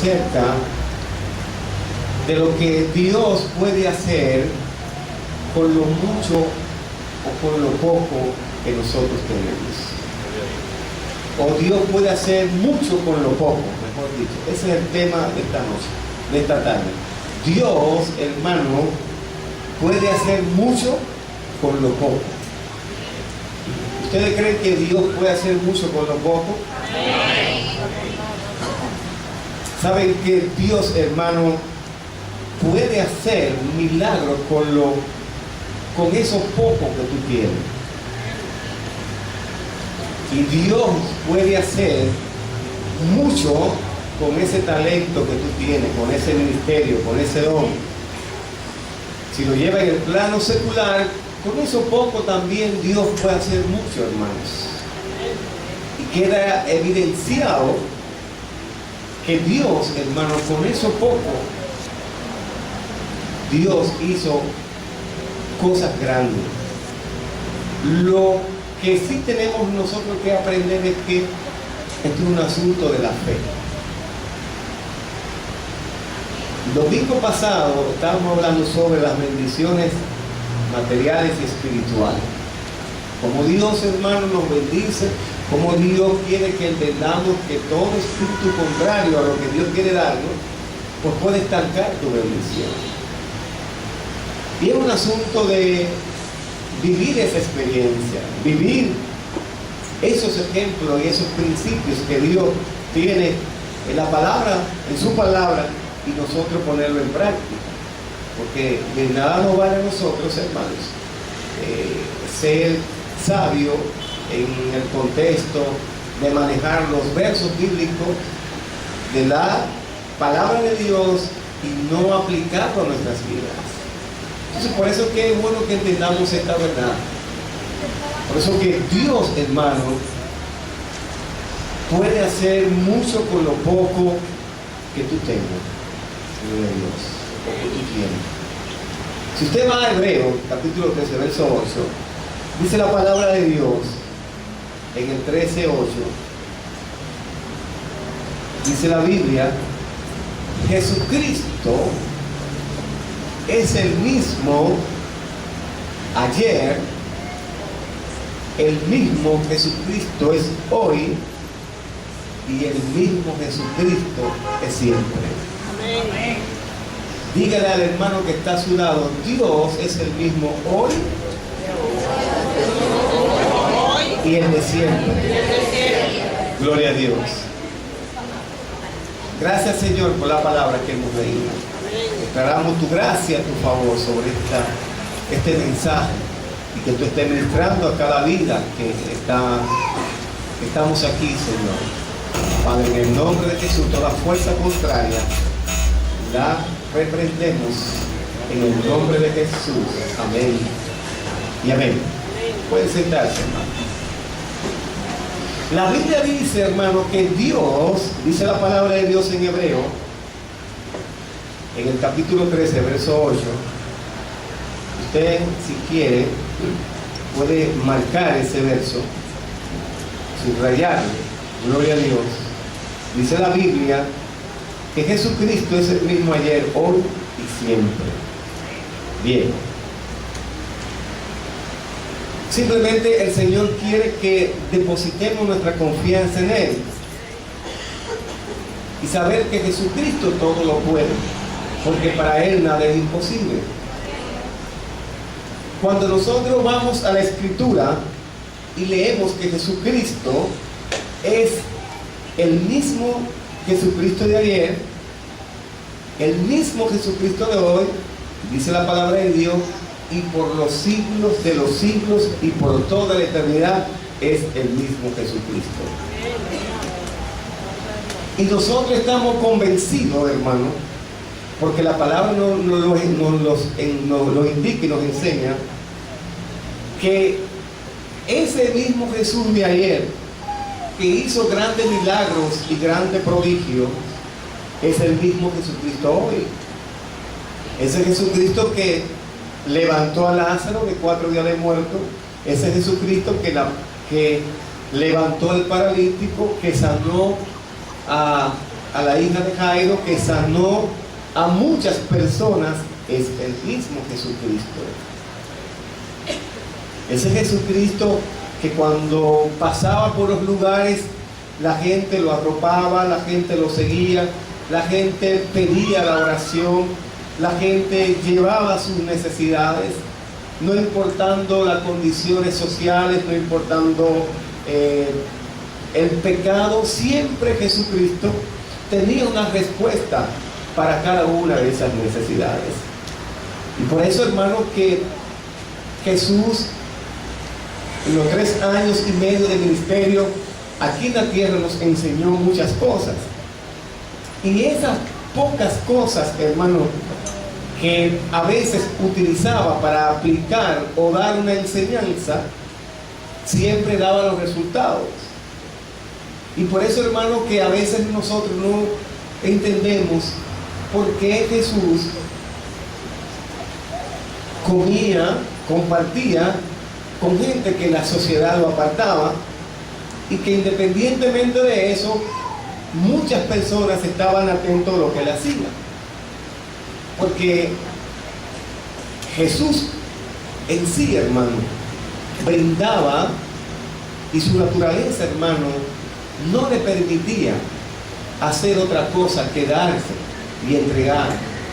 acerca de lo que Dios puede hacer con lo mucho o con lo poco que nosotros tenemos. O Dios puede hacer mucho con lo poco, mejor dicho. Ese es el tema de esta noche, de esta tarde. Dios, hermano, puede hacer mucho con lo poco. ¿Ustedes creen que Dios puede hacer mucho con lo poco? ¿Saben que Dios, hermano, puede hacer milagros con eso poco que tú tienes? Y Dios puede hacer mucho con ese talento que tú tienes, con ese ministerio, con ese don. Si lo lleva en el plano secular, con eso poco también Dios puede hacer mucho, hermanos. Y queda evidenciado que Dios, hermano, con eso poco, Dios hizo cosas grandes. Lo que sí tenemos nosotros que aprender es que esto es un asunto de la fe. El domingo pasado estábamos hablando sobre las bendiciones materiales y espirituales. Como Dios, hermano, nos bendice, como Dios quiere que entendamos que todo espíritu contrario a lo que Dios quiere darnos, pues puede estancar tu bendición. Y es un asunto de vivir esa experiencia, vivir esos ejemplos y esos principios que Dios tiene en la palabra, en su palabra, y nosotros ponerlo en práctica. Porque de nada nos vale a nosotros, hermanos, ser sabio en el contexto de manejar los versos bíblicos de la palabra de Dios y no aplicarlo a nuestras vidas. Entonces, por eso es que es bueno que entendamos esta verdad. Por eso que Dios, hermano, puede hacer mucho con lo poco que tú tengas. Gloria a Dios, lo que tú tienes. Si usted va a Hebreos, capítulo 13, verso 8, dice la palabra de Dios en el 13:8. Dice la Biblia: Jesucristo es el mismo ayer, el mismo Jesucristo es hoy y el mismo Jesucristo es siempre. Amén. Dígale al hermano que está a su lado: Dios es el mismo hoy y el de siempre. Gloria a Dios. Gracias, Señor, por la palabra que hemos leído. Declaramos tu gracia, tu favor sobre este mensaje, y que tú estés ministrando a cada vida que estamos aquí, Señor. Padre, en el nombre de Jesús, toda fuerza contraria la reprendemos en el nombre de Jesús. Amén y amén. Pueden sentarse, hermano. La Biblia dice, hermano, que Dios, dice la palabra de Dios en Hebreo, en el capítulo 13, verso 8. Usted, si quiere, puede marcar ese verso, subrayarlo. Gloria a Dios. Dice la Biblia que Jesucristo es el mismo ayer, hoy y siempre. Bien. Simplemente el Señor quiere que depositemos nuestra confianza en Él y saber que Jesucristo todo lo puede, porque para Él nada es imposible. Cuando nosotros vamos a la Escritura y leemos que Jesucristo es el mismo Jesucristo de ayer, el mismo Jesucristo de hoy, dice la palabra de Dios, y por los siglos de los siglos y por toda la eternidad es el mismo Jesucristo. Y nosotros estamos convencidos, hermano, porque la palabra nos lo indica y nos enseña que ese mismo Jesús de ayer, que hizo grandes milagros y grandes prodigios, es el mismo Jesucristo hoy. Ese Jesucristo que levantó a Lázaro de 4 días de muerto, ese Jesucristo que levantó al paralítico, que sanó a a la hija de Jairo, que sanó a muchas personas, es el mismo Jesucristo. Ese Jesucristo que cuando pasaba por los lugares, la gente lo arropaba, la gente lo seguía, la gente pedía la oración, la gente llevaba sus necesidades, no importando las condiciones sociales, no importando el pecado. Siempre Jesucristo tenía una respuesta para cada una de esas necesidades. Y por eso, hermano, que Jesús, en los 3 años y medio de ministerio aquí en la tierra, nos enseñó muchas cosas. Y esas pocas cosas, hermano, que a veces utilizaba para aplicar o dar una enseñanza, siempre daba los resultados. Y por eso, hermano, que a veces nosotros no entendemos por qué Jesús comía, compartía con gente que la sociedad lo apartaba, y que independientemente de eso, muchas personas estaban atentos a lo que él hacía. Porque Jesús en sí, hermano, brindaba, y su naturaleza, hermano, no le permitía hacer otra cosa que darse y entregar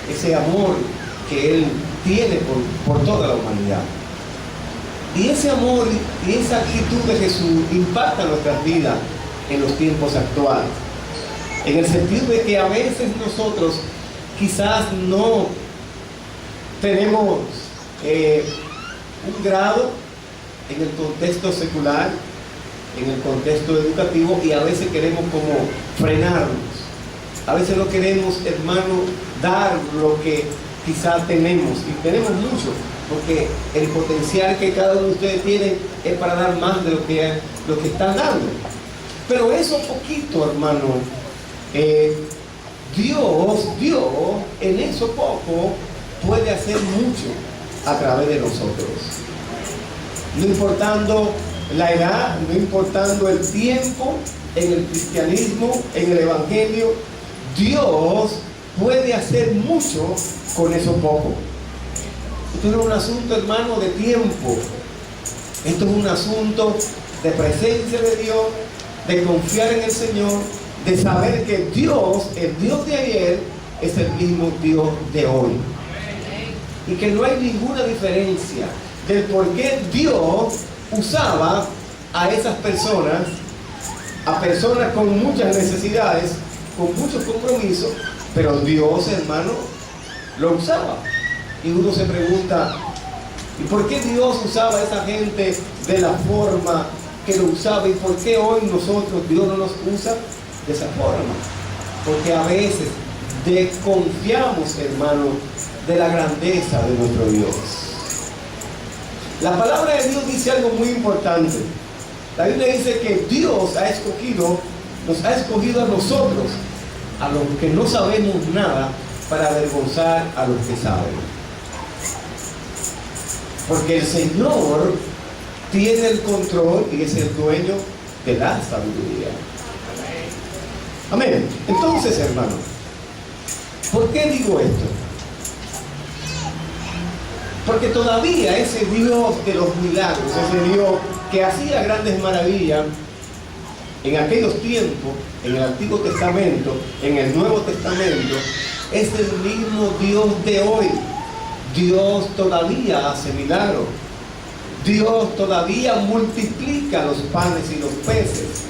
ese amor que él tiene por toda la humanidad. Y ese amor y esa actitud de Jesús impacta nuestras vidas en los tiempos actuales, en el sentido de que a veces nosotros quizás no tenemos un grado en el contexto secular, en el contexto educativo, y a veces queremos como frenarnos. A veces no queremos, hermano, dar lo que quizás tenemos, y tenemos mucho, porque el potencial que cada uno de ustedes tiene es para dar más de lo que están dando. Pero eso poquito, hermano, Dios en eso poco puede hacer mucho a través de nosotros. No importando la edad, no importando el tiempo, en el cristianismo, en el evangelio, Dios puede hacer mucho con eso poco. Esto no es un asunto, hermano, de tiempo. Esto es un asunto de presencia de Dios, de confiar en el Señor, de saber que Dios, el Dios de ayer, es el mismo Dios de hoy. Y que no hay ninguna diferencia del por qué Dios usaba a esas personas, a personas con muchas necesidades, con muchos compromisos, pero Dios, hermano, lo usaba. Y uno se pregunta, ¿y por qué Dios usaba a esa gente de la forma que lo usaba? ¿Y por qué hoy nosotros, Dios no nos usa de esa forma? Porque a veces desconfiamos, hermano, de la grandeza de nuestro Dios. La palabra de Dios dice algo muy importante. La Biblia dice que Dios nos ha escogido a nosotros, a los que no sabemos nada, para avergonzar a los que saben. Porque el Señor tiene el control y es el dueño de la sabiduría. Amén. Entonces, hermano, ¿por qué digo esto? Porque todavía ese Dios de los milagros, ese Dios que hacía grandes maravillas en aquellos tiempos, en el Antiguo Testamento, en el Nuevo Testamento, es el mismo Dios de hoy. Dios todavía hace milagros. Dios todavía multiplica los panes y los peces.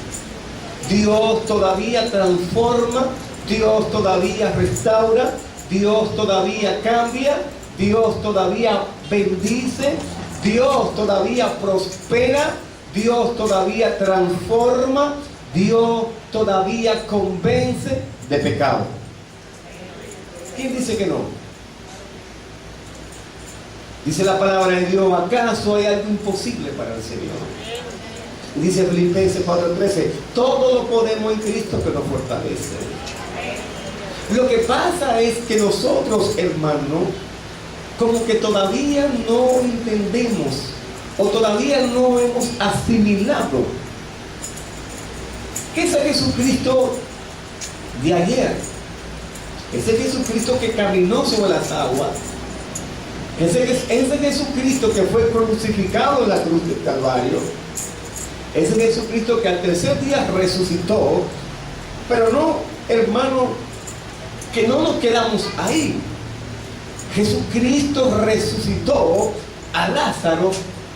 Dios todavía transforma. Dios todavía restaura. Dios todavía cambia. Dios todavía bendice. Dios todavía prospera. Dios todavía transforma. Dios todavía convence de pecado. ¿Quién dice que no? Dice la palabra de Dios, ¿acaso hay algo imposible para el Señor? Dice Filipenses 4:13, todo lo podemos en Cristo que nos fortalece. Lo que pasa es que nosotros, hermano, como que todavía no entendemos o todavía no hemos asimilado que ese Jesucristo de ayer. Ese Jesucristo que caminó sobre las aguas. Ese Jesucristo que fue crucificado en la cruz del Calvario. Ese Jesucristo que al tercer día resucitó. Pero no, hermano, que no nos quedamos ahí. Jesucristo resucitó a Lázaro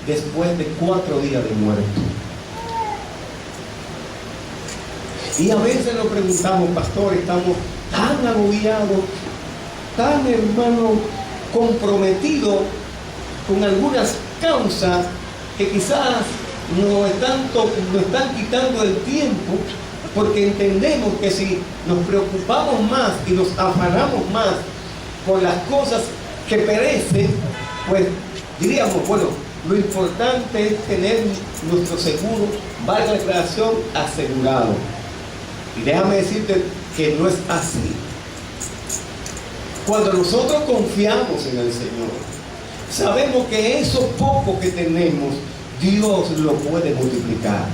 después de 4 días de muerto. Y a veces nos preguntamos, pastor, estamos tan agobiados, tan, hermano, comprometidos con algunas causas que quizás nos están quitando el tiempo, porque entendemos que si nos preocupamos más y nos afanamos más por las cosas que perecen, pues diríamos, bueno, lo importante es tener nuestro seguro, valga la declaración, asegurado. Y déjame decirte que no es así. Cuando nosotros confiamos en el Señor, sabemos que eso poco que tenemos, Dios lo puede multiplicar.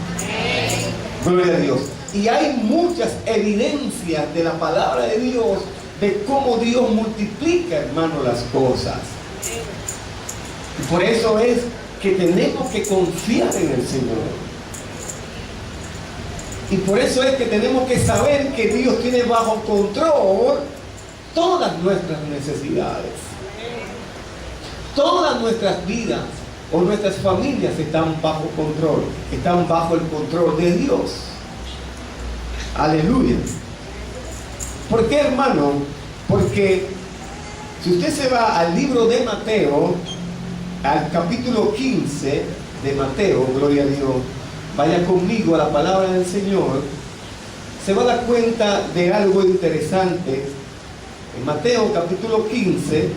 Gloria a Dios. Y hay muchas evidencias de la palabra de Dios de cómo Dios multiplica, hermano, las cosas. Y por eso es que tenemos que confiar en el Señor. Y por eso es que tenemos que saber que Dios tiene bajo control todas nuestras necesidades. Todas nuestras vidas o nuestras familias están bajo control, están bajo el control de Dios. Aleluya. ¿Por qué, hermano? Porque si usted se va al libro de Mateo, al capítulo 15 de Mateo, gloria a Dios, vaya conmigo a la palabra del Señor, se va a dar cuenta de algo interesante. En Mateo capítulo 15,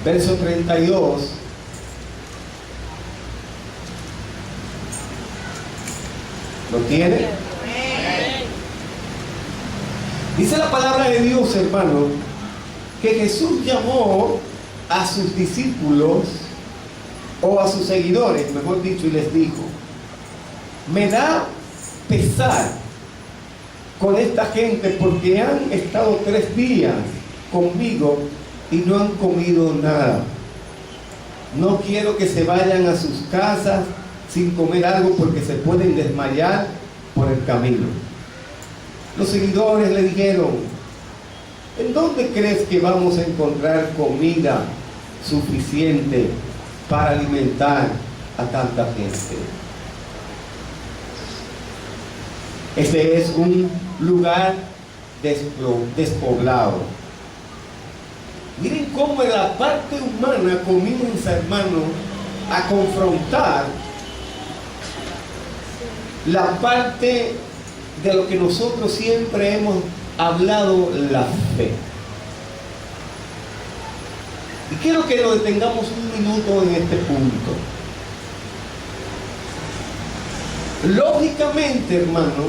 verso 32, ¿lo tiene? Dice la palabra de Dios, hermano, que Jesús llamó a sus discípulos o a sus seguidores, mejor dicho, y les dijo: me da pesar con esta gente porque han estado 3 días conmigo y no han comido nada. No quiero que se vayan a sus casas sin comer algo porque se pueden desmayar por el camino. Los seguidores le dijeron: ¿en dónde crees que vamos a encontrar comida suficiente para alimentar a tanta gente? Este es un lugar despoblado. Miren cómo en la parte humana comienza, hermano, a confrontar la parte de lo que nosotros siempre hemos hablado, la fe. Y quiero que nos detengamos un minuto en este punto. Lógicamente, hermano,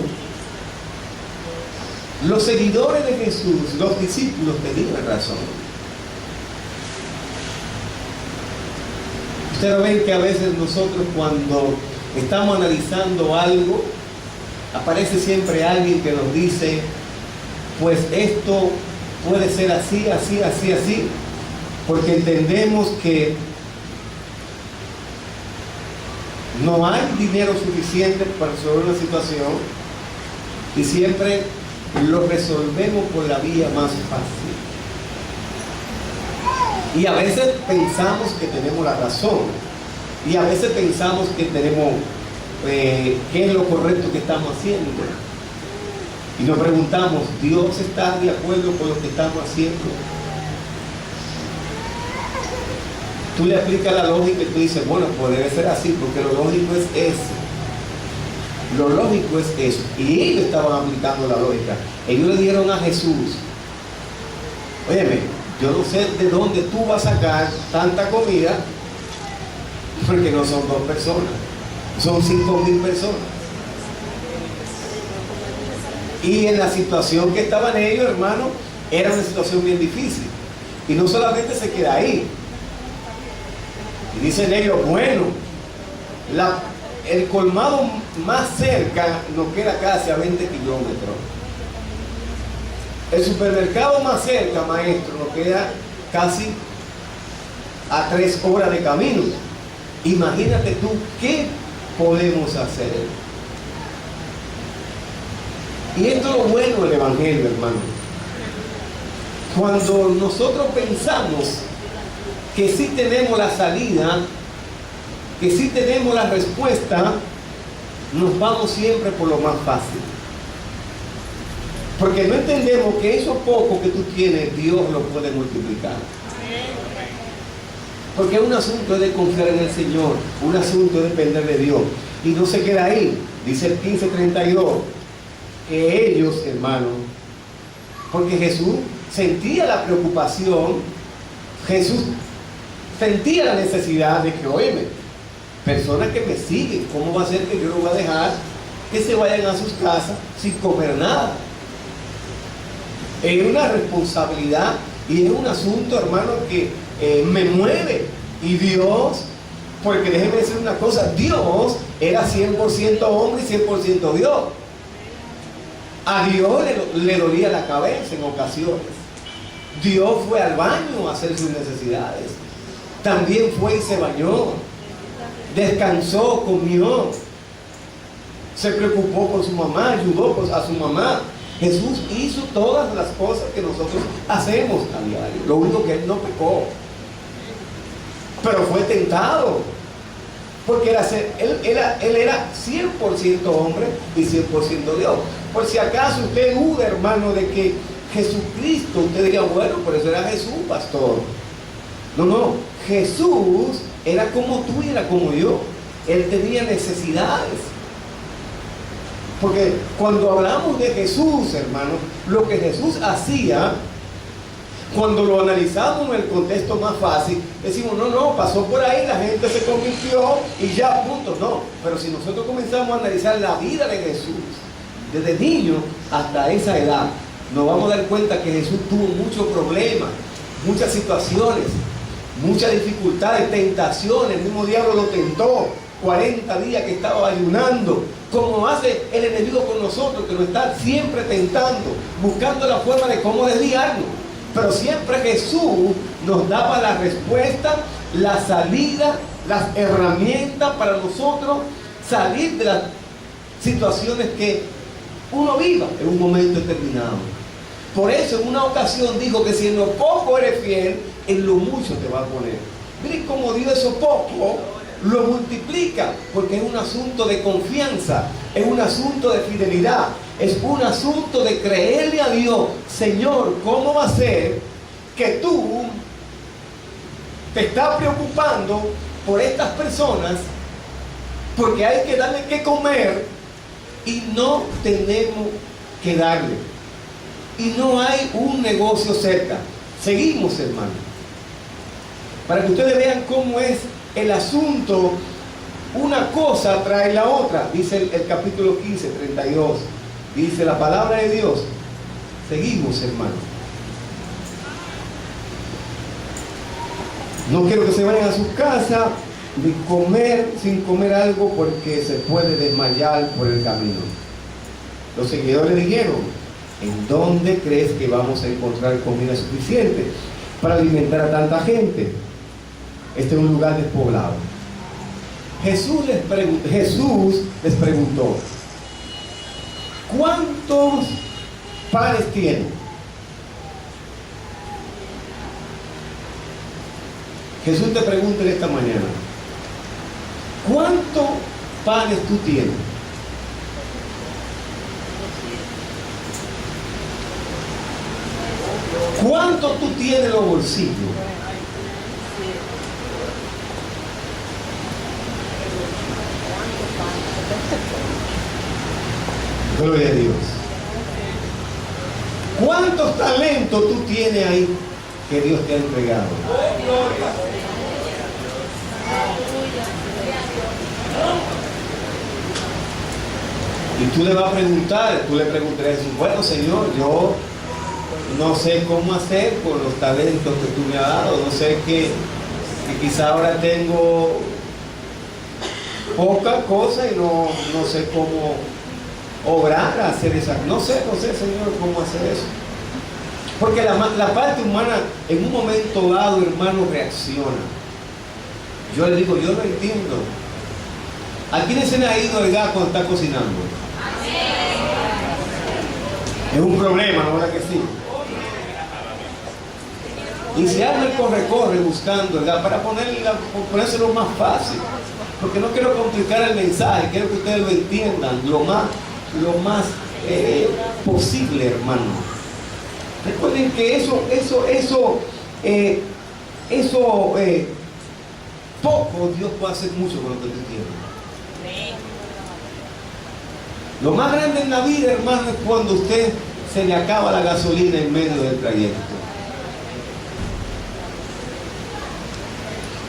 los seguidores de Jesús, los discípulos, tenían razón. Ustedes ven que a veces nosotros, cuando estamos analizando algo, aparece siempre alguien que nos dice: pues esto puede ser así, así, así, así, porque entendemos que no hay dinero suficiente para resolver una situación y siempre lo resolvemos por la vía más fácil. Y a veces pensamos que tenemos la razón y a veces pensamos que tenemos qué es lo correcto que estamos haciendo. Y nos preguntamos: ¿Dios está de acuerdo con lo que estamos haciendo? Tú le aplicas la lógica y tú dices: bueno, pues debe ser así, porque lo lógico es eso. Lo lógico es eso. Y ellos estaban aplicando la lógica. Ellos le dijeron a Jesús: óyeme, yo no sé de dónde tú vas a sacar tanta comida, porque no son 2 personas, son 5,000 personas. Y en la situación que estaban ellos, hermano, era una situación bien difícil. Y no solamente se queda ahí. Y dicen ellos: bueno, el colmado más cerca nos queda casi a 20 kilómetros. El supermercado más cerca, maestro, nos queda casi a 3 horas de camino. Imagínate tú qué podemos hacer. Y esto es lo bueno del Evangelio, hermano. Cuando nosotros pensamos que sí tenemos la salida, que sí tenemos la respuesta, nos vamos siempre por lo más fácil. Porque no entendemos que eso poco que tú tienes, Dios lo puede multiplicar. Porque es un asunto de confiar en el Señor, un asunto de depender de Dios. Y no se queda ahí. Dice el 15:32, que ellos, hermanos, porque Jesús sentía la preocupación, Jesús sentía la necesidad de que, óyeme, personas que me siguen, ¿cómo va a ser que yo los voy a dejar que se vayan a sus casas sin comer nada? Es una responsabilidad y es un asunto, hermano, que me mueve. Y Dios, porque déjeme decir una cosa, Dios era 100% hombre y 100% Dios. A Dios le dolía la cabeza en ocasiones. Dios fue al baño a hacer sus necesidades. También fue y se bañó. Descansó, comió. Se preocupó por su mamá, ayudó a su mamá. Jesús hizo todas las cosas que nosotros hacemos a diario. Lo único que Él no pecó. Pero fue tentado. Porque él era 100% hombre y 100% Dios. Por si acaso usted duda, hermano, de que Jesucristo, usted diría, bueno, por eso era Jesús, pastor. No. Jesús era como tú y era como yo. Él tenía necesidades. Porque cuando hablamos de Jesús, hermano, lo que Jesús hacía, cuando lo analizamos en el contexto más fácil, decimos, no, pasó por ahí, la gente se convirtió y ya, punto. No, pero si nosotros comenzamos a analizar la vida de Jesús, desde niño hasta esa edad, nos vamos a dar cuenta que Jesús tuvo muchos problemas, muchas situaciones, muchas dificultades, tentaciones. El mismo diablo lo tentó 40 días que estaba ayunando, como hace el enemigo con nosotros, que nos está siempre tentando, buscando la forma de cómo desviarnos. Pero siempre Jesús nos daba la respuesta, la salida, las herramientas para nosotros salir de las situaciones que uno viva en un momento determinado. Por eso en una ocasión dijo que si en lo poco eres fiel, en lo mucho te va a poner. Miren cómo Dios eso poco lo multiplica, porque es un asunto de confianza, es un asunto de fidelidad, es un asunto de creerle a Dios. Señor, ¿cómo va a ser que tú te estás preocupando por estas personas porque hay que darle que comer y no tenemos que darle? Y no hay un negocio cerca. Seguimos, hermano, para que ustedes vean cómo es el asunto. Una cosa trae la otra, dice el capítulo 15:32. Dice la palabra de Dios. Seguimos, hermano. No quiero que se vayan a su casa ni comer sin comer algo, porque se puede desmayar por el camino. Los seguidores dijeron, ¿en dónde crees que vamos a encontrar comida suficiente para alimentar a tanta gente? Este es un lugar despoblado. Jesús les preguntó, ¿cuántos panes tienen? Jesús te pregunta en esta mañana, ¿cuántos panes tú tienes? ¿Cuánto tú tienes en los bolsillos? Gloria a Dios. ¿Cuántos talentos tú tienes ahí que Dios te ha entregado? Y tú le vas a preguntar, tú le preguntarás, bueno, Señor, yo no sé cómo hacer con los talentos que tú me has dado, no sé que quizá ahora tengo poca cosa y no sé cómo obrar, hacer esa, no sé, Señor, cómo hacer eso. Porque la parte humana en un momento dado, hermano, reacciona. Yo le digo, yo lo entiendo. ¿A quiénes se le ha ido el gas cuando está cocinando? Es un problema, ¿no? ¿Verdad que sí? Y se arma el corre-corre buscando el gas para ponérselo más fácil. Porque no quiero complicar el mensaje, quiero que ustedes lo entiendan lo más posible, hermano. Recuerden que poco Dios puede hacer mucho con lo que tú tienes. Lo más grande en la vida, hermano, es cuando usted se le acaba la gasolina en medio del trayecto.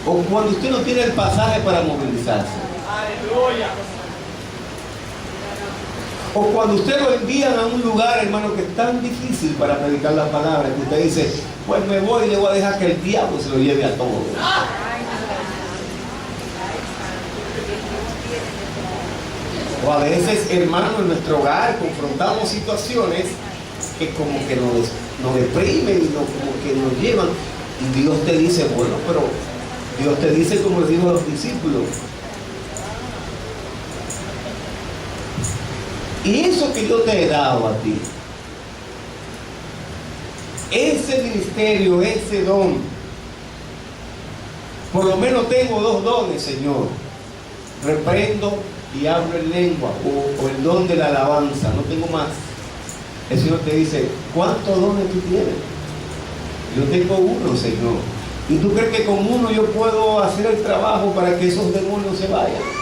O cuando usted no tiene el pasaje para movilizarse. ¡Aleluya! O cuando usted lo envían a un lugar, hermano, que es tan difícil para predicar la palabra, que usted dice, pues me voy y le voy a dejar que el diablo se lo lleve a todos. O a veces, hermano, en nuestro hogar confrontamos situaciones que como que nos deprimen y como que nos llevan. Y Dios te dice, bueno, pero Dios te dice como le dijo a los discípulos. Y eso que yo te he dado a ti, ese ministerio, ese don, por lo menos tengo 2 dones, Señor. Reprendo y hablo en lengua, o el don de la alabanza, no tengo más. El Señor te dice, ¿cuántos dones tú tienes? Yo tengo 1, Señor. ¿Y tú crees que con 1 yo puedo hacer el trabajo para que esos demonios se vayan?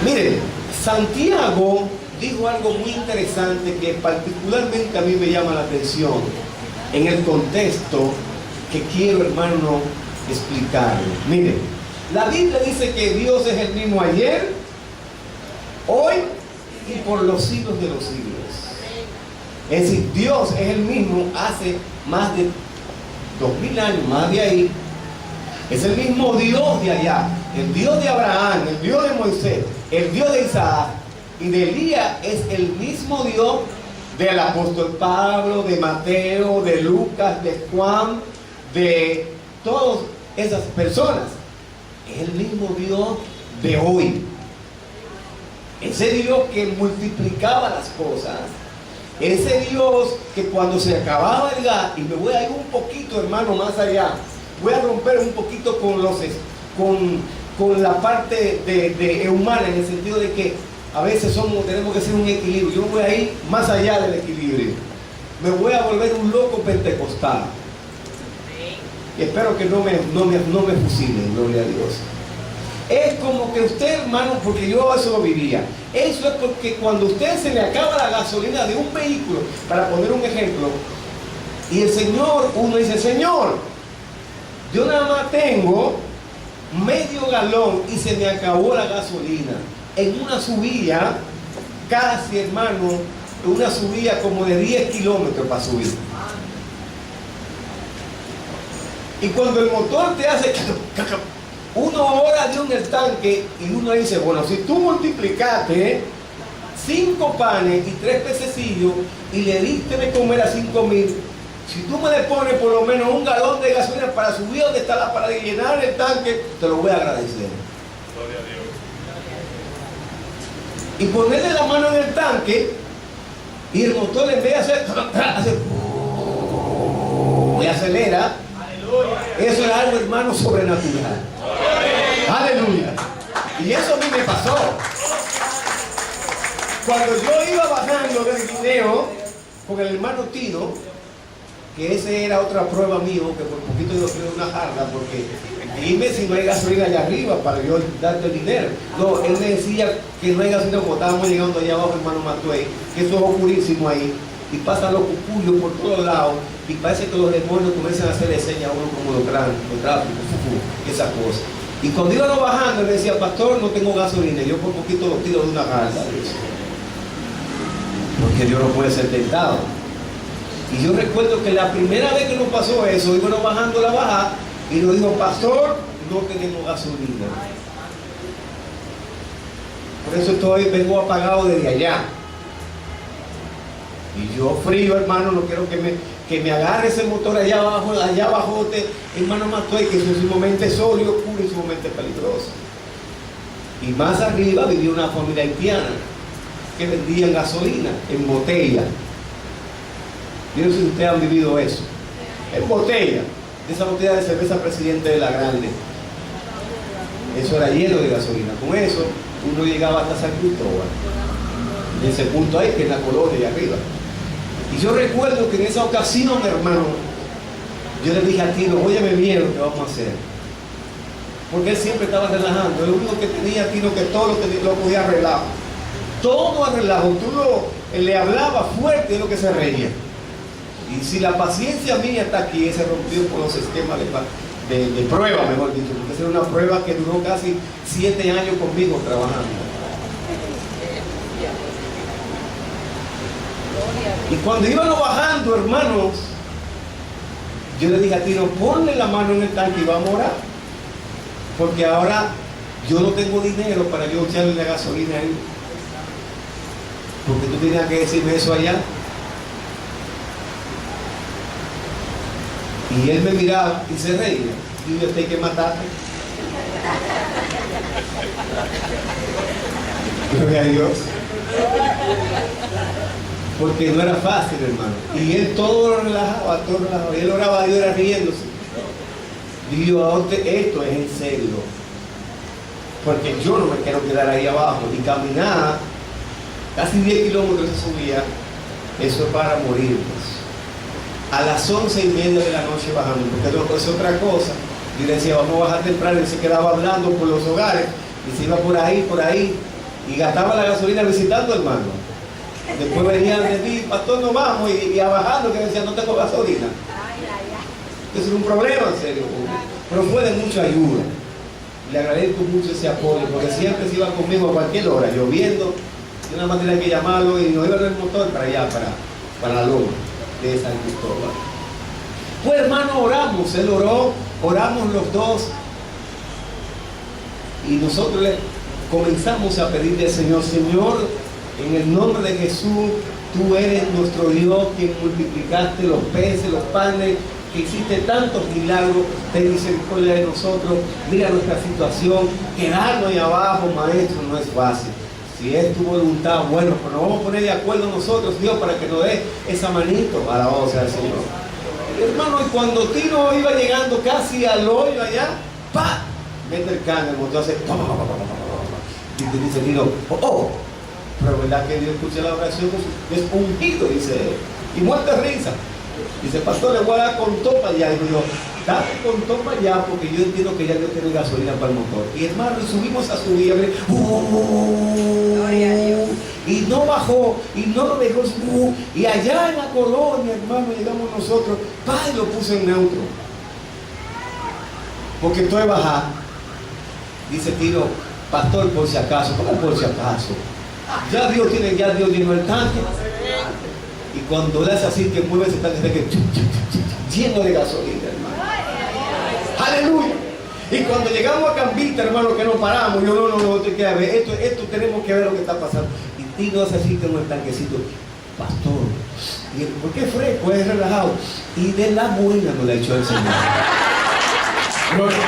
Miren, Santiago dijo algo muy interesante que particularmente a mí me llama la atención en el contexto que quiero, hermano, explicarle. Miren, la Biblia dice que Dios es el mismo ayer, hoy y por los siglos de los siglos. Es decir, Dios es el mismo hace más de 2000 años, más de ahí. Es el mismo Dios de allá, el Dios de Abraham, el Dios de Moisés, el Dios de Isaac y de Elías. Es el mismo Dios del apóstol Pablo, de Mateo, de Lucas, de Juan, de todas esas personas. Es el mismo Dios de hoy. Ese Dios que multiplicaba las cosas. Ese Dios que cuando se acababa el gas, y me voy a ir un poquito, hermano, más allá, voy a romper un poquito con la parte de humana, en el sentido de que a veces tenemos que hacer un equilibrio. Yo voy a ir más allá del equilibrio. Me voy a volver un loco pentecostal. Y espero que no me fusilen, gloria a Dios. Es como que usted, hermano, porque yo eso lo vivía. Eso es porque cuando a usted se le acaba la gasolina de un vehículo, para poner un ejemplo, y el Señor, uno dice, Señor, yo nada más tengo medio galón y se me acabó la gasolina. En una subida, casi, hermano, una subida como de 10 kilómetros para subir. Y cuando el motor te hace 1 hora de un el tanque, y uno dice, bueno, si tú multiplicaste 5 panes y 3 pececillos y le diste de comer a 5000, si tú me le pones por lo menos un galón de gasolina para subir donde está para llenar el tanque, te lo voy a agradecer. Gloria a Dios. Y ponerle la mano en el tanque y el motor en vez de hacer y acelera. Eso es algo, hermano, sobrenatural. Aleluya. Y eso a mí me pasó. Cuando yo iba bajando del guineo con el hermano Tino, que ese era otra prueba mío, que por poquito yo fui una jarda, porque dime si no hay gasolina allá arriba para yo darte el dinero. No, él me decía que no hay gasolina porque estábamos llegando allá abajo, hermano Matuey, que eso es oscurísimo ahí, y pasan los cucuyos por todos lados, y parece que los demonios comienzan a hacerle señas a uno como los tráficos, esa cosa. Y cuando íbamos bajando, le decía, pastor, no tengo gasolina, yo por poquito lo tiro de una jarda, porque Dios no puede ser tentado. Y yo recuerdo que la primera vez que nos pasó eso, íbamos bajando la baja y nos dijo, pastor, no tenemos gasolina. Por eso vengo apagado desde allá. Y yo frío, hermano, no quiero que me agarre ese motor allá abajo, hermano Matuey, que eso es sumamente sólido, oscuro y sumamente peligroso. Y más arriba vivía una familia haitiana que vendían gasolina en botella. Yo no sé si ustedes han vivido eso. En botella, de esa botella de cerveza Presidente de la Grande. Eso era lleno de gasolina. Con eso uno llegaba hasta San Cristóbal, en ese punto ahí, que es la colonia de arriba. Y yo recuerdo que en esa ocasión, hermano, yo le dije a Tino, óyeme bien lo que vamos a hacer. Porque él siempre estaba relajando. El único que tenía Tino que todo lo podía arreglar. Todo arreglado. Tú le hablaba fuerte de lo que se reía. Y si la paciencia mía está aquí, se rompió por los esquemas de prueba, mejor dicho. Porque esa era una prueba que duró casi 7 años conmigo trabajando. Y cuando íbamos bajando, hermanos, yo le dije a Tino, ponle la mano en el tanque y vamos a orar. Porque ahora yo no tengo dinero para yo echarle la gasolina ahí. Porque tú tenías que decirme eso allá. Y él me miraba y se reía. Y yo, hay que matarte. Gloria a Dios. Porque no era fácil, hermano. Y él todo lo relajaba, Y él oraba a Dios, era riéndose. Y yo, esto es en serio. Porque yo no me quiero quedar ahí abajo. Y caminar casi 10 kilómetros se subía. Eso es para morirnos. A las 11:30 de la noche bajando. Porque es otra cosa. Y le decía, vamos a bajar temprano. Y se quedaba hablando por los hogares. Y se iba por ahí. Y gastaba la gasolina visitando, hermano. Después venían de mí, pastor, no vamos, y a bajando, que decían, no tengo gasolina. Eso es un problema, en serio. Pero fue de mucha ayuda. Le agradezco mucho ese apoyo, porque siempre se iba conmigo a cualquier hora, lloviendo, de una manera que llamarlo, y nos iba en el motor para allá, para la loma de San Cristóbal. Pues hermano, oramos, él oró, oramos los dos, y nosotros le comenzamos a pedirle al Señor, Señor, en el nombre de Jesús, tú eres nuestro Dios, quien multiplicaste los peces, los panes, que hiciste tantos milagros, ten misericordia de nosotros. Mira nuestra situación, quedarnos ahí abajo, maestro, no es fácil. Si es tu voluntad, bueno, pues nos vamos a poner de acuerdo nosotros, Dios, para que nos dé esa manito. Alabado sea el Señor. Hermano, y cuando Tino iba llegando casi al hoyo allá, ¡pa! Mete el cano, el motor hace ¡pa! Y te dice Tino, ¡oh! Pero verdad que Dios escucha la oración, es ungido, dice él. Y muerta risa. Dice, pastor, le voy a dar con topa allá. Y digo, date con topa allá, porque yo entiendo que ya Dios tiene gasolina para el motor. Y hermano, subimos a subir, gloria a Dios. Y no bajó, y no lo dejó, y allá en la colonia, hermano, llegamos nosotros, y lo puse en neutro. Porque estoy bajando. Dice Tino, pastor, por si acaso, ¿cómo por si acaso? Ya Dios llenó el tanque. Y cuando le hace así, que mueve ese tanque, lleno de gasolina, hermano. Aleluya. Y cuando llegamos a Cambita, hermano, que no paramos, yo no, te queda ver, esto tenemos que ver lo que está pasando. Y Tino hace así con el tanquecito, pastor, y ¿por qué fresco? Es relajado. Y de la buena nos la echó el Señor.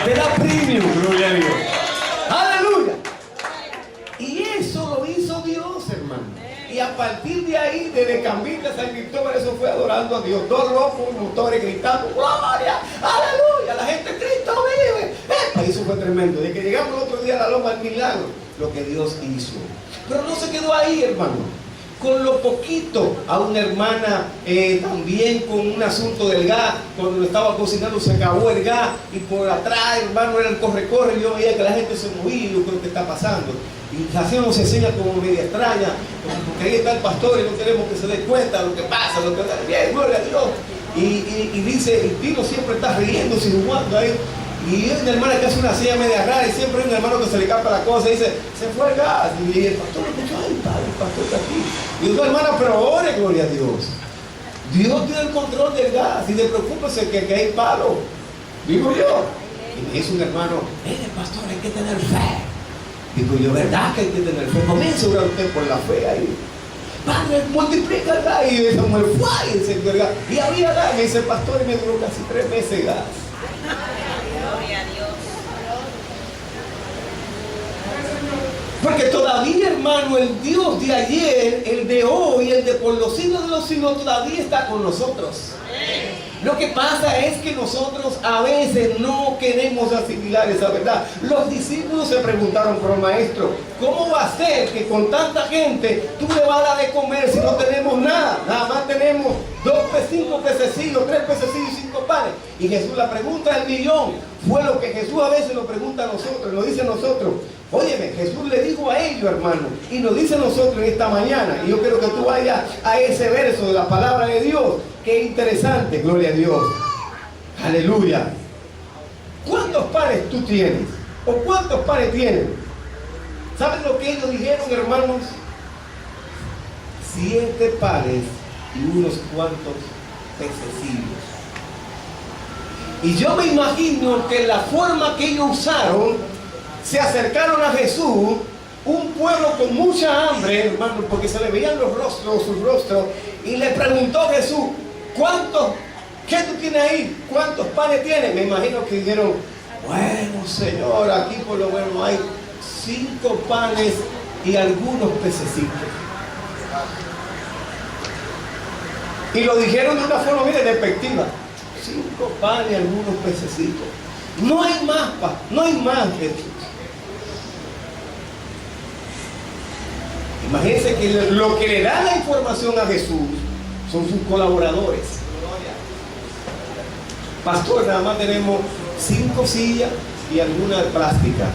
De la premium, gloria a Dios. Aleluya. Y eso lo hizo Dios, hermano. Y a partir de ahí, desde Cambita a San Cristóbal, eso fue adorando a Dios. Dos locos, motores gritando, ¡gloria! ¡Aleluya! La gente, ¡Cristo vive! Y eso fue tremendo. De que llegamos el otro día a la loma del milagro, lo que Dios hizo. Pero no se quedó ahí, hermano. Con lo poquito, a una hermana también con un asunto del gas, cuando estaba cocinando se acabó el gas y por atrás, hermano, era el corre-corre, yo veía que la gente se movía, yo creo que está pasando. Y hacíamos señas como media extraña, porque ahí está el pastor y no queremos que se dé cuenta de lo que pasa, lo que está bien, gloria a Dios. Y dice, y Tino siempre está riéndose y jugando ahí. Y hay una hermana que hace una seña media rara y siempre hay un hermano que se le capa la cosa y dice, se fue el gas. Y el pastor me dice, ay padre, el pastor está aquí. Y yo, hermana, pero ore, gloria a Dios. Dios tiene el control del gas y de preocúpese que hay palo. Digo yo. Y me dice un hermano, pastor, hay que tener fe. Digo yo, ¿verdad que hay que tener fe? Comienza a orar usted por la fe ahí. Padre, multiplícala. Y Samuel fue y se encarga. Y había gas, me dice el pastor, y me duró casi 3 meses gas. Gloria a Dios. Porque todavía, hermano, el Dios de ayer, el de hoy, el de por los siglos de los siglos, todavía está con nosotros. Lo que pasa es que nosotros a veces no queremos asimilar esa verdad. Los discípulos se preguntaron, pero maestro, ¿cómo va a ser que con tanta gente tú le vas a dar de comer si no tenemos nada? Nada más tenemos 5 pececillos, 3 pececillos y 5 panes. Y Jesús, la pregunta del millón, fue lo que Jesús a veces nos pregunta a nosotros, nos dice a nosotros. Óyeme, Jesús le dijo a ellos, hermano, y nos dice a nosotros en esta mañana, y yo quiero que tú vayas a ese verso de la palabra de Dios, que es interesante, gloria a Dios. Aleluya. ¿Cuántos panes tú tienes? ¿O cuántos panes tienen? ¿Saben lo que ellos dijeron, hermanos? 7 panes y unos cuantos pececillos. Y yo me imagino que la forma que ellos usaron, se acercaron a Jesús, un pueblo con mucha hambre, hermano, porque se le veían los rostros, sus rostros, y le preguntó a Jesús, ¿qué tú tienes ahí? ¿Cuántos panes tienes? Me imagino que dijeron, bueno, Señor, aquí por lo menos hay 5 panes y algunos pececitos. Y lo dijeron de una forma, mire, despectiva. 5 panes y algunos pececitos. No hay más, no hay más, Jesús. Imagínense que lo que le da la información a Jesús son sus colaboradores. Pastor, nada más tenemos 5 sillas y alguna de plástica.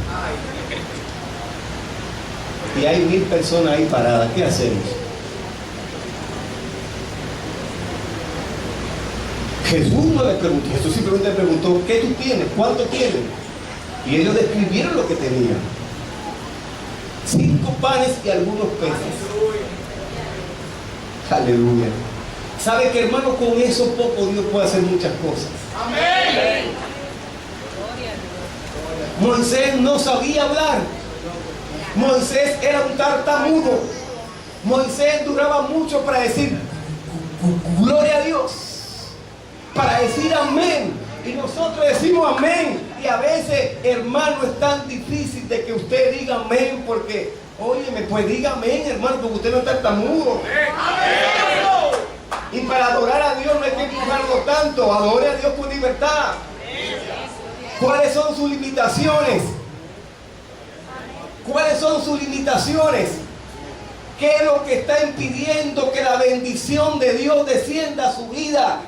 Y hay 1000 personas ahí paradas. ¿Qué hacemos? Jesús no le preguntó, Jesús simplemente le preguntó, ¿qué tú tienes? ¿Cuánto tienes? Y ellos describieron lo que tenían. 5 panes y algunos peces. Aleluya. ¿Sabe que, hermano, con eso poco Dios puede hacer muchas cosas? Amén. Moisés no sabía hablar. Moisés era un tartamudo. Moisés duraba mucho para decir gloria a Dios, para decir amén. Y nosotros decimos amén. Y a veces, hermano, es tan difícil de que usted diga amén, porque, óyeme, pues diga amén, hermano, porque usted no es tartamudo. Amén. Y para adorar a Dios no hay que empujarlo tanto. Adore a Dios con libertad. ¿Cuáles son sus limitaciones? ¿Cuáles son sus limitaciones? ¿Qué es lo que está impidiendo que la bendición de Dios descienda a su vida?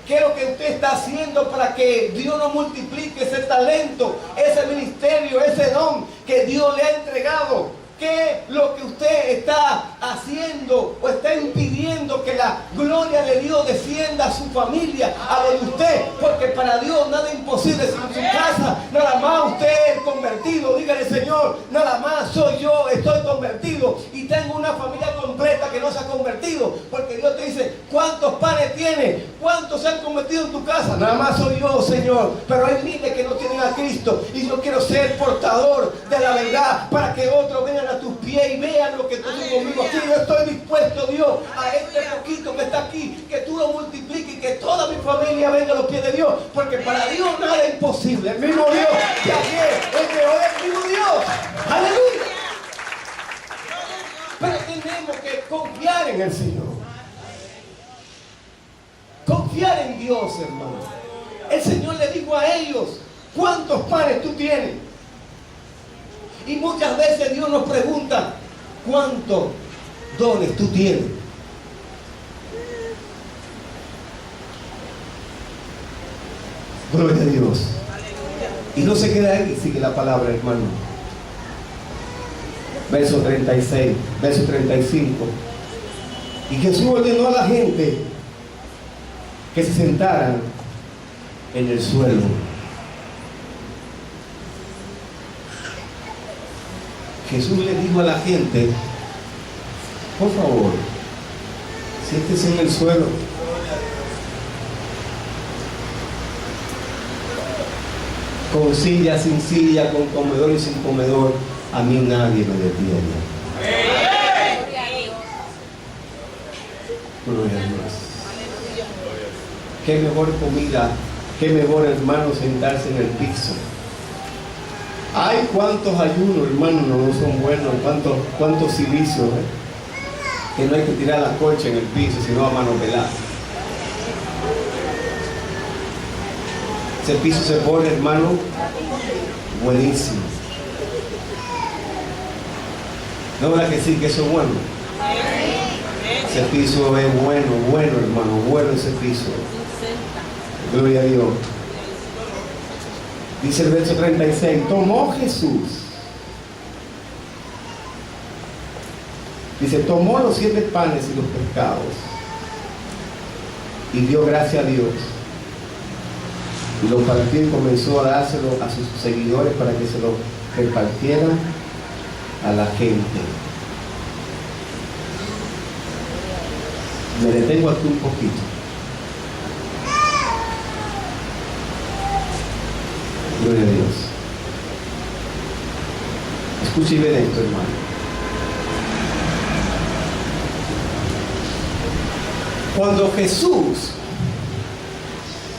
¿Qué es lo que usted está haciendo para que Dios no multiplique ese talento, ese ministerio, ese don que Dios le ha entregado? ¿Qué es lo que usted está haciendo o está impidiendo que la gloria de Dios descienda a su familia, a lo de usted? Porque para Dios nada es imposible. Si en su casa nada más usted es convertido, dígale: Señor, nada más soy yo, estoy convertido y tengo una familia completa que no se ha convertido. Porque Dios te dice: ¿cuántos panes tienes? ¿Cuántos se han convertido en tu casa? Nada más soy yo, Señor. Pero hay miles que no tienen a Cristo y yo quiero ser portador de la verdad para que otros vengan a tus pies y vean lo que tú haces conmigo aquí. Yo estoy dispuesto, Dios, a este poquito que está aquí, que tú lo multipliques y que toda mi familia venga a los pies de Dios, porque para Dios nada es imposible. El mismo Dios que ayer, el de hoy, el mismo Dios. Aleluya. Pero tenemos que confiar en el Señor, confiar en Dios, hermano. El Señor le dijo a ellos: ¿cuántos panes tú tienes? Y muchas veces Dios nos pregunta: ¿cuántos dones tú tienes? Gloria a Dios. Y no se queda ahí, sigue la palabra, hermano. Verso 36, verso 35. Y Jesús ordenó a la gente que se sentaran en el suelo. Jesús le dijo a la gente: por favor, siéntese en el suelo. Con silla, sin silla, con comedor y sin comedor. a mí nadie me detiene. Gloria a Dios. Qué mejor comida, qué mejor, hermano, sentarse en el piso. Ay, cuántos ayunos, hermano, no son buenos, cuántos silicios, que no hay que tirar la colcha en el piso, sino a mano pelada. Ese piso se pone, hermano, buenísimo. ¿No es verdad que sí, que eso es bueno? Ese piso es bueno, hermano, bueno ese piso. Gloria a Dios. Dice el verso 36, tomó Jesús. Dice, tomó los 7 panes y los pescados y dio gracias a Dios. Y lo partió y comenzó a dárselo a sus seguidores para que se lo repartieran a la gente. Me detengo aquí un poquito. Gloria a Dios. Escuche y ven esto, hermano. Cuando Jesús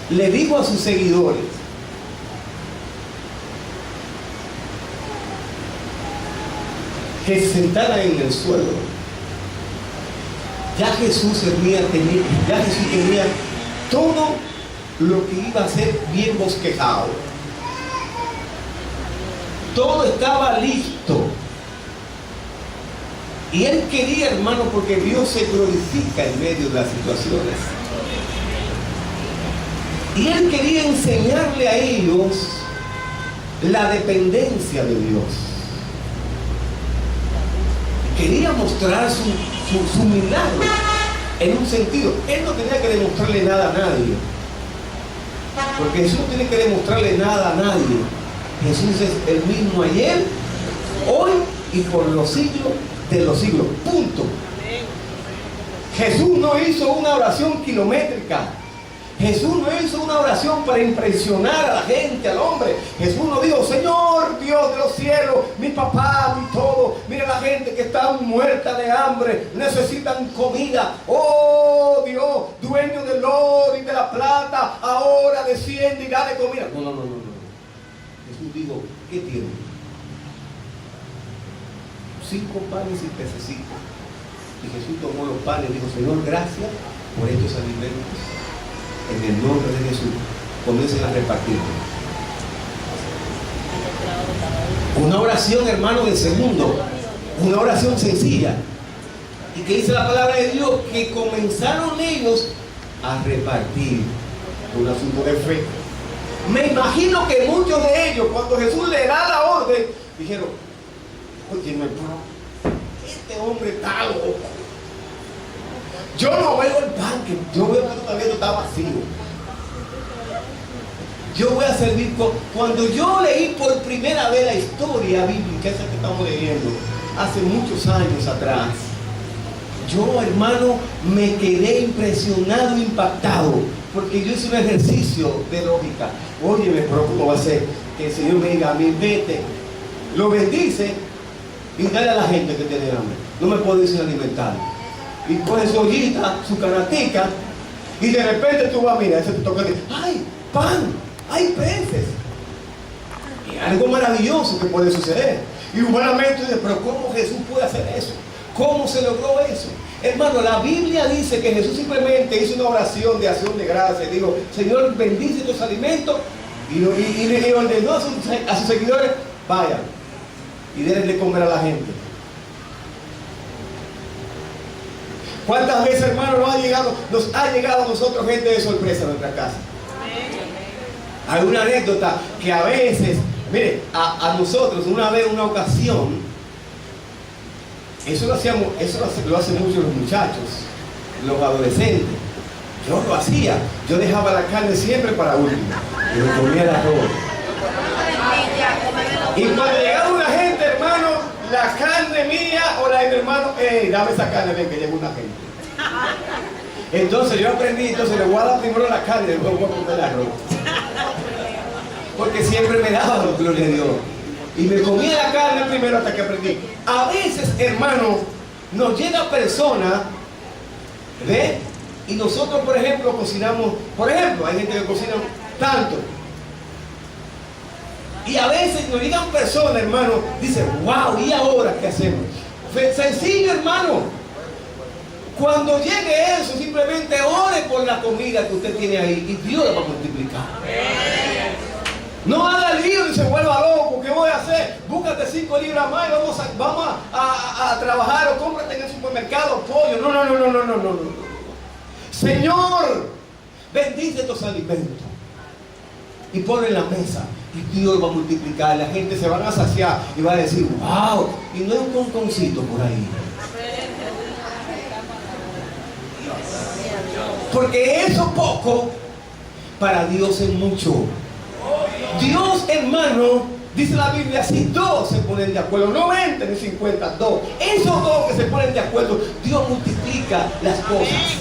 le dijo a sus seguidores que se sentaran en el suelo, ya Jesús tenía todo lo que iba a ser bien bosquejado. Todo estaba listo. Y él quería, hermano, porque Dios se glorifica en medio de las situaciones. Y él quería enseñarle a ellos la dependencia de Dios. Quería mostrar su milagro en un sentido. Él no tenía que demostrarle nada a nadie. Porque Jesús no tiene que demostrarle nada a nadie. Jesús es el mismo ayer, hoy y por los siglos de los siglos. Punto. Jesús no hizo una oración kilométrica. Jesús no hizo una oración para impresionar a la gente, al hombre. Jesús no dijo, Señor Dios de los cielos, mi papá, mi todo, mira la gente que está muerta de hambre, necesitan comida. Oh Dios, dueño del oro y de la plata, ahora desciende y da de comida. No. Jesús dijo, ¿qué tiene? 5 panes y pececitos. Y Jesús tomó los panes y dijo, Señor, gracias por estos alimentos. En el nombre de Jesús, comiencen a repartir. Una oración, hermano, de segundo. Una oración sencilla. Y que dice la palabra de Dios que comenzaron ellos a repartir. Un asunto de fe. Me imagino que muchos de ellos, cuando Jesús le da la orden, dijeron, oye, este hombre está loco. Yo no veo el pan, yo veo que todavía no está vacío. Yo voy a servir cuando yo leí por primera vez la historia bíblica, esa que estamos leyendo, hace muchos años atrás, yo, hermano, me quedé impresionado, impactado, porque yo hice un ejercicio de lógica. Óyeme, pero ¿cómo va a ser que el Señor me diga a mí, vete, lo bendice y dale a la gente que tiene hambre? No me puedo decir alimentar. Y coge su ollita, su canatica, y de repente tú vas a mirar, ese te toca decir, ¡ay, pan! ¡Hay peces! Y algo maravilloso que puede suceder. Y humanamente dice, pero ¿cómo Jesús puede hacer eso? ¿Cómo se logró eso? Hermano, la Biblia dice que Jesús simplemente hizo una oración de acción de gracias. Dijo, Señor, bendice estos alimentos. Y le ordenó a sus seguidores, vayan y denle de comer a la gente. ¿Cuántas veces, hermano, nos ha llegado a nosotros gente de sorpresa a nuestra casa? Hay una anécdota que a veces, mire, a nosotros, una ocasión, eso lo hacen muchos los muchachos, los adolescentes. Yo lo hacía, yo dejaba la carne siempre para último, y me comía el arroz. Y cuando llegaba una gente, hermano, la carne mía o la de mi hermano, dame esa carne, ven que llegó una gente. Entonces yo aprendí, le voy a dar primero la carne y después voy a comer el arroz. Porque siempre me daba, gloria a Dios. Y me comía la carne primero hasta que aprendí. A veces, hermano, nos llega persona, ¿ve? Y nosotros, por ejemplo, cocinamos, por ejemplo, hay gente que cocina tanto. Y a veces nos llegan personas, hermano, dicen, wow, ¿y ahora qué hacemos? Sencillo, hermano. Cuando llegue eso, simplemente ore por la comida que usted tiene ahí y Dios la va a multiplicar. No haga lío y se vuelva loco. ¿Qué voy a hacer? Búscate 5 libras más y vamos a trabajar, o cómprate en el supermercado pollo. No. Señor, bendice estos alimentos y ponlo en la mesa. Y Dios va a multiplicar. La gente se va a saciar y va a decir, wow. Y no es un conconcito por ahí. Porque eso poco para Dios es mucho. Dios, hermano, dice la Biblia, si dos se ponen de acuerdo, no 20 ni 50, dos. Esos dos que se ponen de acuerdo, Dios multiplica las cosas.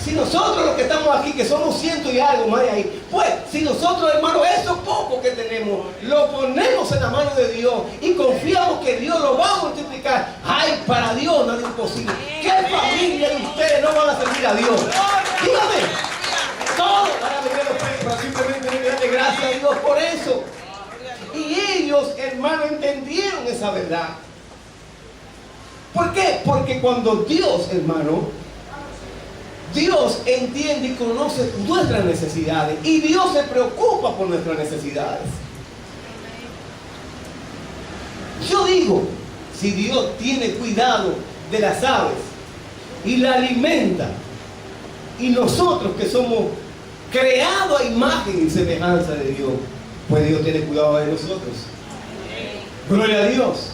Si nosotros los que estamos aquí, que somos 100 y algo más de ahí, pues si nosotros, hermano, eso poco que tenemos, lo ponemos en la mano de Dios y confiamos que Dios lo va a multiplicar. Ay, para Dios nada es imposible. ¿Qué familia de ustedes no van a servir a Dios? Dígame. Todos van a venir a los pies, pero simplemente darle gracias a Dios por eso. Y ellos, hermano, entendieron esa verdad. ¿Por qué? Porque cuando Dios, hermano, Dios entiende y conoce nuestras necesidades y Dios se preocupa por nuestras necesidades. Yo digo, si Dios tiene cuidado de las aves y la alimenta, y nosotros que somos creados a imagen y semejanza de Dios, pues Dios tiene cuidado de nosotros. Gloria a Dios.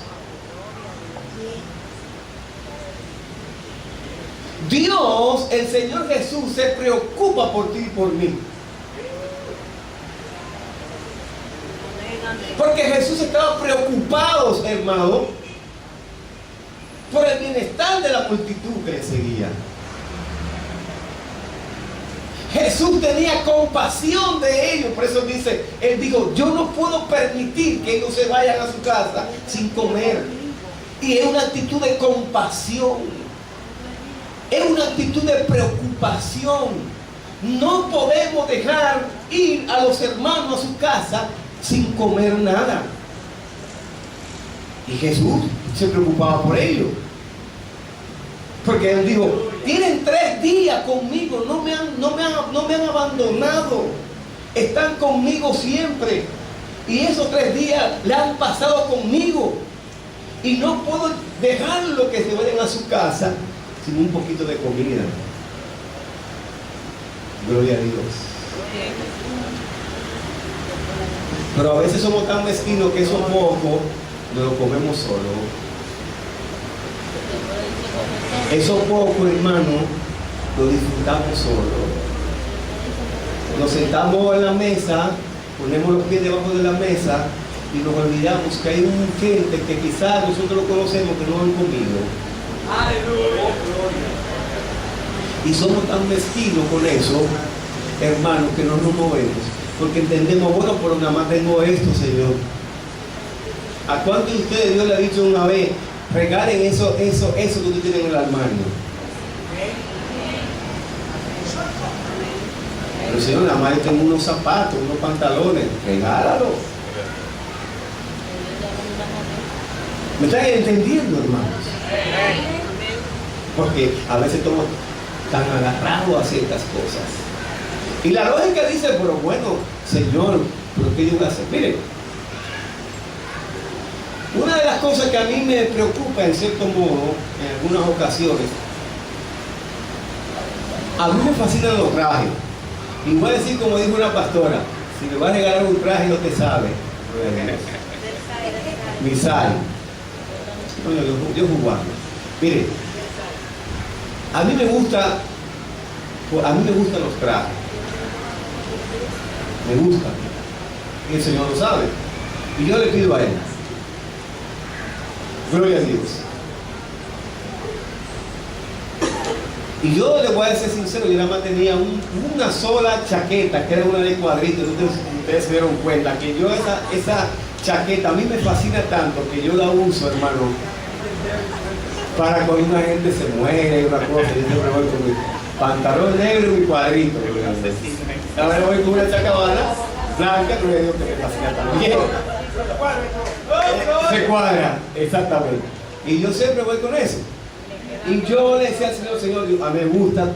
Dios, el Señor Jesús, se preocupa por ti y por mí. Porque Jesús estaba preocupado, hermano, por el bienestar de la multitud que le seguía. Jesús tenía compasión de ellos, por eso dice, Él dijo, yo no puedo permitir que ellos se vayan a su casa sin comer. Y es una actitud de compasión, es una actitud de preocupación. No podemos dejar ir a los hermanos a su casa sin comer nada. Y Jesús se preocupaba por ellos. Porque Él dijo, tienen 3 días conmigo, no me han abandonado, están conmigo siempre. Y esos 3 días le han pasado conmigo. Y no puedo dejarlo que se vayan a su casa sin un poquito de comida. Gloria a Dios. Pero a veces somos tan mezquinos que eso poco nos lo comemos solo. Eso poco, hermano, lo disfrutamos solo. Nos sentamos en la mesa, ponemos los pies debajo de la mesa y nos olvidamos que hay un gente que quizás nosotros lo conocemos que no han comido. ¡Aleluya! Y somos tan mezquinos con eso, hermanos, que no nos movemos. Porque entendemos, bueno, pero nada más tengo esto, Señor. ¿A cuántos de ustedes Dios le ha dicho una vez? Regalen eso que tú tienes en el armario. Pero Señor, nada más yo tengo unos zapatos, unos pantalones. Regálalo. ¿Me están entendiendo, hermanos? Porque a veces estamos tan agarrados a ciertas cosas. Y la lógica dice, pero bueno, Señor, ¿pero qué yo voy a hacer? Miren. Una de las cosas que a mí me preocupa en cierto modo, en algunas ocasiones, a mí me fascinan los trajes. Y voy a decir como dijo una pastora, si me vas a regalar un traje no te sabe. Misal. Yo jugando. Mire, a mí me gustan los trajes. Me gustan. Y el Señor lo sabe. Y yo le pido a Él. Gloria a Dios. Y yo le voy a ser sincero, yo nada más tenía una sola chaqueta, que era una de cuadritos. Ustedes se dieron cuenta que yo chaqueta a mí me fascina tanto que yo la uso, hermano, para cuando una gente se muere, una cosa. Yo siempre voy con mi pantalón negro y mi cuadrito. A ver, voy con una chacabana blanca, pero Dios que me fascina también. Se cuadra, exactamente. Y yo siempre voy con eso. Y yo le decía al Señor, a mí me gusta,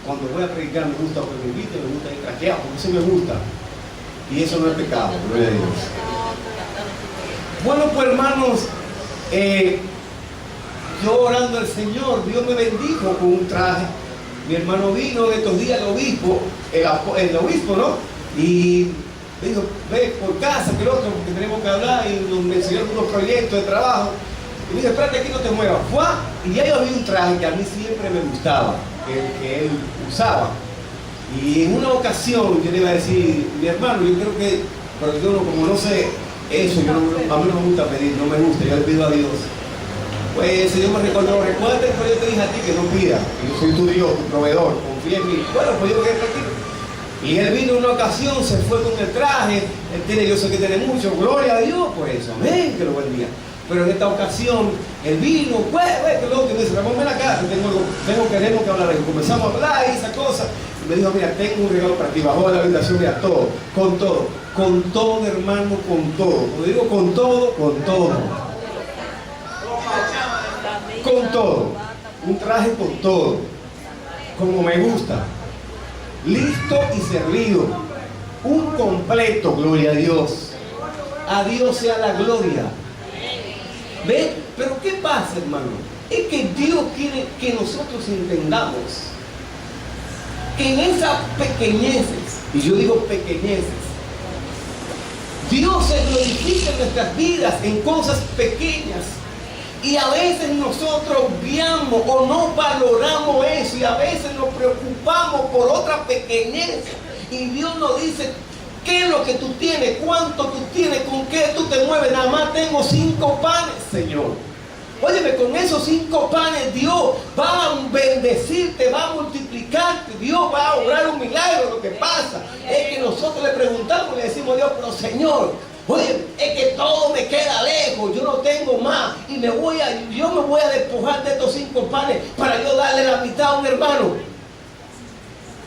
cuando voy a predicar, me gusta que me inviten, me gusta ir traqueado, porque eso me gusta. Y eso no es pecado, gloria a Dios. Bueno, pues hermanos, yo orando al Señor, Dios me bendijo con un traje. Mi hermano vino en estos días, el obispo, ¿no? Y me dijo, ve por casa, que el otro, porque tenemos que hablar, y nos mencionó unos proyectos de trabajo. Y me dijo, espérate aquí, no te muevas. ¡Fua! Y ya yo había un traje que a mí siempre me gustaba, que él usaba. Y en una ocasión yo le iba a decir, mi hermano, yo creo que, pero yo no, como no sé eso, a mí no me gusta pedir, no me gusta, yo le pido a Dios. Pues el Señor me recordó, recuerda que yo te dije a ti que no pidas, que yo soy tu Dios, tu proveedor, confía en mí. Bueno, pues yo quedé tranquilo. Y él vino en una ocasión, se fue con el traje, yo sé que tiene mucho, gloria a Dios por eso, amén, que lo bendiga. Pero en esta ocasión, él vino, pues, que lo otro, y me dice, Ramón, ven acá, queremos que hablar. Y comenzamos a hablar y esa cosa. Y me dijo, mira, tengo un regalo para ti, bajó de la habitación, mira, todo, hermano, con todo. Cuando digo con todo, con todo, un traje con todo, como me gusta, listo y servido, un completo, gloria a Dios. A Dios sea la gloria. ¿Ven? Pero ¿qué pasa, hermano? Es que Dios quiere que nosotros entendamos que en esas pequeñeces, y yo digo pequeñeces, Dios se glorifica en nuestras vidas en cosas pequeñas. Y a veces nosotros obviamos o no valoramos eso, y a veces nos preocupamos por otras pequeñeces. Y Dios nos dice, ¿qué es lo que tú tienes? ¿Cuánto tú tienes? ¿Con qué tú te mueves? Nada más tengo 5 panes, Señor. Óyeme, con esos 5 panes Dios va a bendecirte, va a multiplicarte, Dios va a obrar un milagro. Lo que pasa es que nosotros le preguntamos, le decimos a Dios, pero Señor, oye, es que todo me queda lejos, yo no tengo más, y yo me voy a despojar de estos 5 panes para yo darle la mitad a un hermano.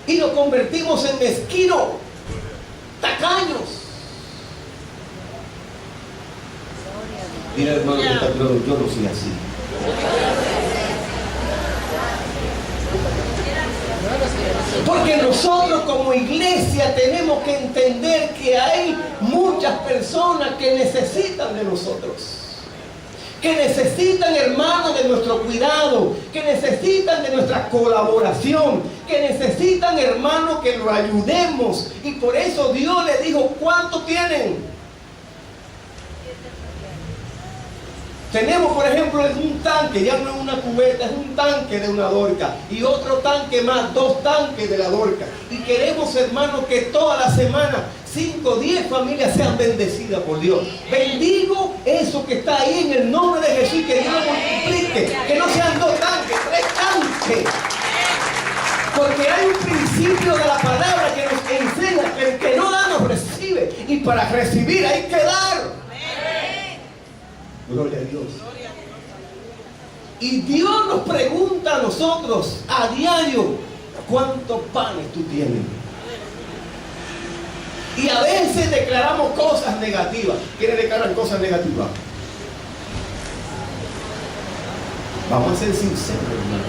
Y nos convertimos en mezquinos, tacaños. Mira, hermano, que está claro, yo no soy así. Porque nosotros como iglesia tenemos que entender que hay muchas personas que necesitan de nosotros, que necesitan, hermanos, de nuestro cuidado, que necesitan de nuestra colaboración, que necesitan, hermanos, que los ayudemos. Y por eso Dios les dijo, ¿cuánto tienen? Tenemos, por ejemplo, un tanque, ya no es una cubeta, es un tanque de una dorca, y otro tanque más, 2 tanques de la dorca. Y queremos, hermanos, que toda la semana 5 o 10 familias sean bendecidas por Dios. Bendigo eso que está ahí en el nombre de Jesús, y que Dios lo multiplique, que no sean 2 tanques, 3 tanques. Porque hay un principio de la palabra que nos enseña que el que no da no recibe, y para recibir hay que dar. Gloria a Dios. Y Dios nos pregunta a nosotros a diario, ¿cuántos panes tú tienes? Y a veces declaramos cosas negativas. ¿Quiénes declaran cosas negativas? Vamos a ser sinceros, hermano.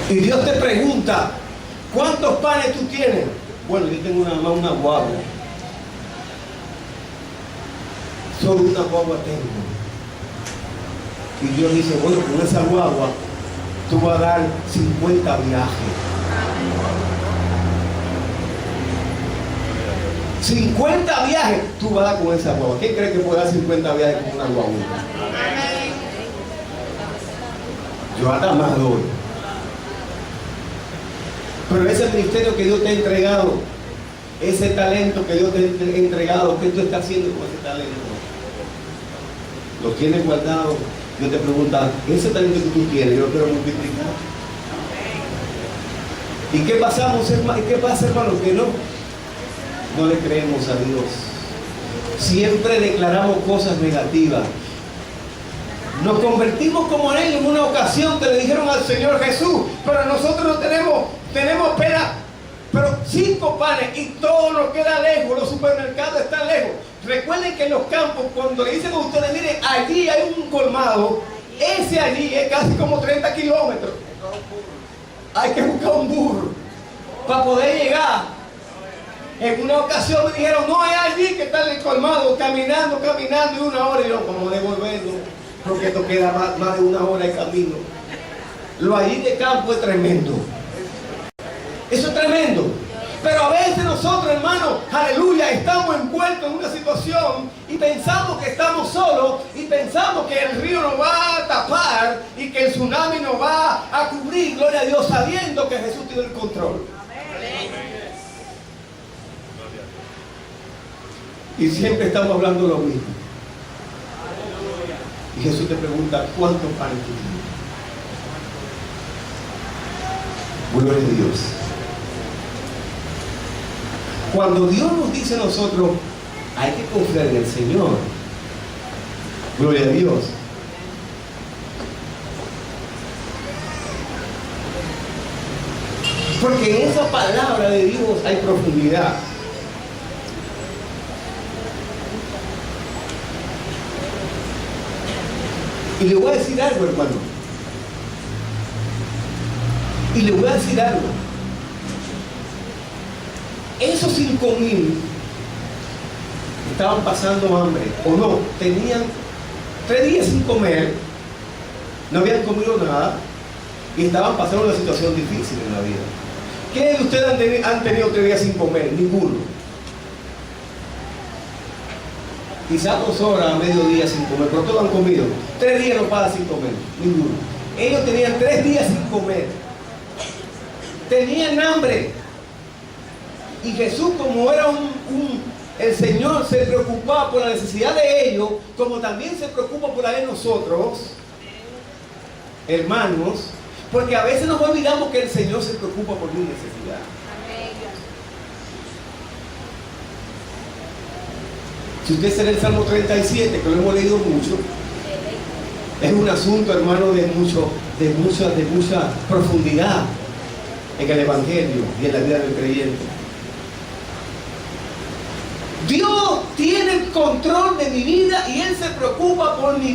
Y Dios te pregunta, ¿cuántos panes tú tienes? Bueno, yo tengo nada más una guagua. Solo una guagua tengo. Y Dios dice, bueno, con esa guagua tú vas a dar 50 viajes. 50 viajes tú vas a dar con esa guagua. ¿Quién cree que puede dar 50 viajes con una guagua? Yo hasta más doy. Pero ese ministerio que Dios te ha entregado, ese talento que Dios te ha entregado, ¿qué tú estás haciendo con ese talento? ¿Lo tienes guardado? Dios te pregunta, ese talento que tú tienes, yo lo quiero multiplicar. ¿Y qué pasamos, hermano? ¿Qué pasa, hermano? Que no le creemos a Dios. Siempre declaramos cosas negativas. Nos convertimos como en ellos en una ocasión que le dijeron al Señor Jesús, pero nosotros no tenemos apenas, pero 5 panes y todo nos queda lejos, los supermercados están lejos. Recuerden que en los campos, cuando le dicen a ustedes, miren, allí hay un colmado, ese allí es casi como 30 kilómetros. Hay que buscar un burro para poder llegar. En una ocasión me dijeron, no, es allí que está el colmado, caminando y 1 hora. Y yo, como devolverlo, porque esto queda más de 1 hora de camino. Lo allí de campo es tremendo. Eso es tremendo. Pero a veces nosotros, hermanos, aleluya, estamos envueltos en una situación y pensamos que estamos solos y pensamos que el río nos va a tapar y que el tsunami nos va a cubrir, gloria a Dios, sabiendo que Jesús tiene el control. Y siempre estamos hablando lo mismo. Y Jesús te pregunta, ¿cuántos panes tienes? Gloria a Dios. Cuando Dios nos dice a nosotros, hay que confiar en el Señor. Gloria a Dios. Porque en esa palabra de Dios hay profundidad. Y le voy a decir algo, hermano. Y le voy a decir algo. Esos 5,000 estaban pasando hambre, o no, tenían 3 días sin comer, no habían comido nada, y estaban pasando una situación difícil en la vida. ¿Quiénes de ustedes han tenido 3 días sin comer? Ninguno. Quizás 2 horas a mediodía sin comer, pero todos han comido. 3 días no pasan sin comer, ninguno. Ellos tenían 3 días sin comer. Tenían hambre. Y Jesús, como era el Señor, se preocupaba por la necesidad de ellos, como también se preocupa por la de nosotros, hermanos, porque a veces nos olvidamos que el Señor se preocupa por mi necesidad. Si usted se lee el Salmo 37, que lo hemos leído mucho, es un asunto, hermano, de mucha profundidad en el Evangelio y en la vida del creyente. Dios tiene el control de mi vida y Él se preocupa por mi